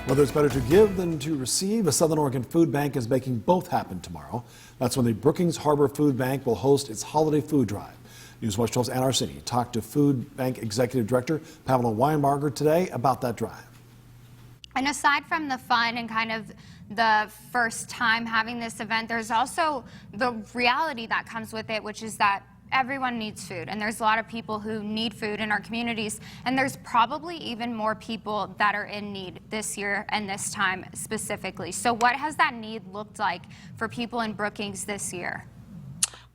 Whether it's better to give than to receive, a Southern Oregon food bank is making both happen tomorrow. That's when the Brookings-Harbor Food Bank will host its holiday food drive. News Watch 12's Ann Arsenio talked to Food Bank Executive Director Pamela Winebarger today about that drive. And aside from the fun and kind of the first time having this event, there's also the reality that comes with it, which is that everyone needs food, and there's a lot of people who need food in our communities, and there's probably even more people that are in need this year and this time specifically. So what has that need looked like for people in Brookings this year?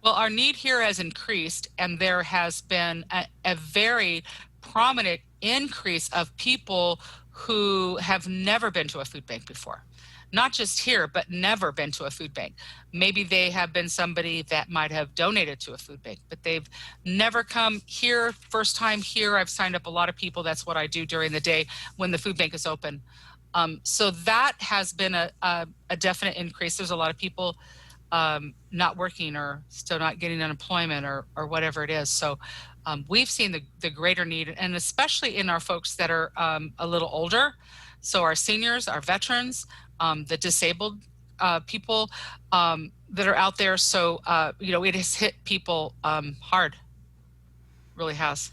Well, our need here has increased, and there has been a very prominent increase of people who have never been to a food bank before. Not just here, but never been to a food bank. Maybe they have been somebody that might have donated to a food bank, but they've never come here. First time here. I've signed up a lot of people. That's what I do during the day when the food bank is open. So that has been a definite increase. There's a lot of people not working or still not getting unemployment or whatever it is. So we've seen the greater need, and especially in our folks that are a little older. So our seniors, our veterans, the disabled people that are out there. So, it has hit people hard, really has.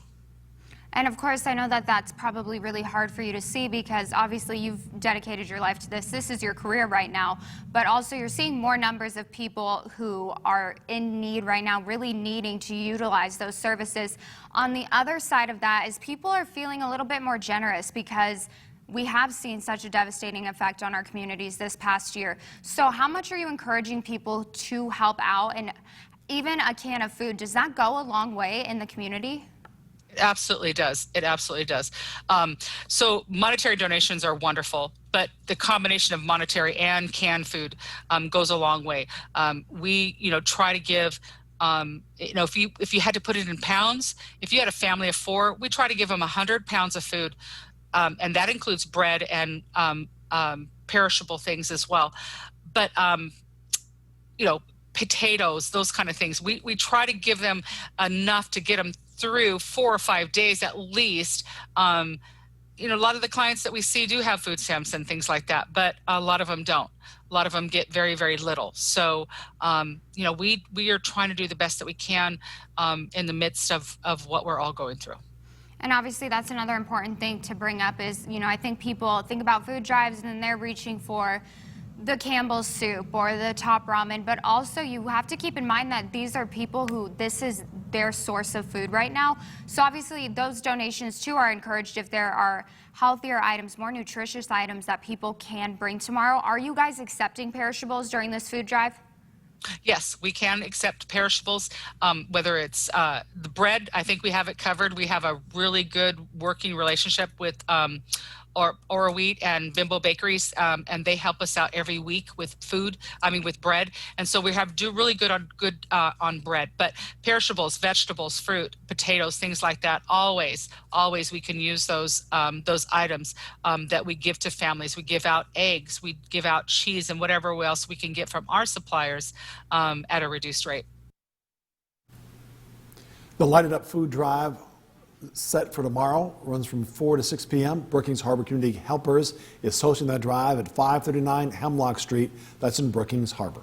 And of course, I know that that's probably really hard for you to see because obviously you've dedicated your life to this. This is your career right now, but also you're seeing more numbers of people who are in need right now, really needing to utilize those services. On the other side of that is people are feeling a little bit more generous because we have seen such a devastating effect on our communities this past year. So how much are you encouraging people to help out? And even a can of food, does that go a long way in the community? It absolutely does. It absolutely does. So monetary donations are wonderful, but the combination of monetary and canned food goes a long way. We, try to give if you had to put it in pounds, if you had a family of 4, we try to give them 100 pounds of food. And that includes bread and perishable things as well. But, potatoes, those kind of things. We try to give them enough to get them through 4 or 5 days at least. A lot of the clients that we see do have food stamps and things like that, but a lot of them don't. A lot of them get very, very little. So, we are trying to do the best that we can in the midst of what we're all going through. And obviously that's another important thing to bring up is, I think people think about food drives and then they're reaching for the Campbell's soup or the top ramen, but also you have to keep in mind that these are people who this is their source of food right now. So obviously those donations too are encouraged if there are healthier items, more nutritious items that people can bring tomorrow. Are you guys accepting perishables during this food drive? Yes, we can accept perishables, whether it's the bread. I think we have it covered. We have a really good working relationship with Ora Wheat and Bimbo Bakeries, and they help us out every week with with bread. And so we do really good on bread. But perishables, vegetables, fruit, potatoes, things like that, always we can use those items that we give to families. We give out eggs, we give out cheese, and whatever else we can get from our suppliers at a reduced rate. The Lighted Up Food Drive set for tomorrow runs from 4 to 6 p.m. Brookings-Harbor Community Helpers is hosting that drive at 539 Hemlock Street. That's in Brookings-Harbor.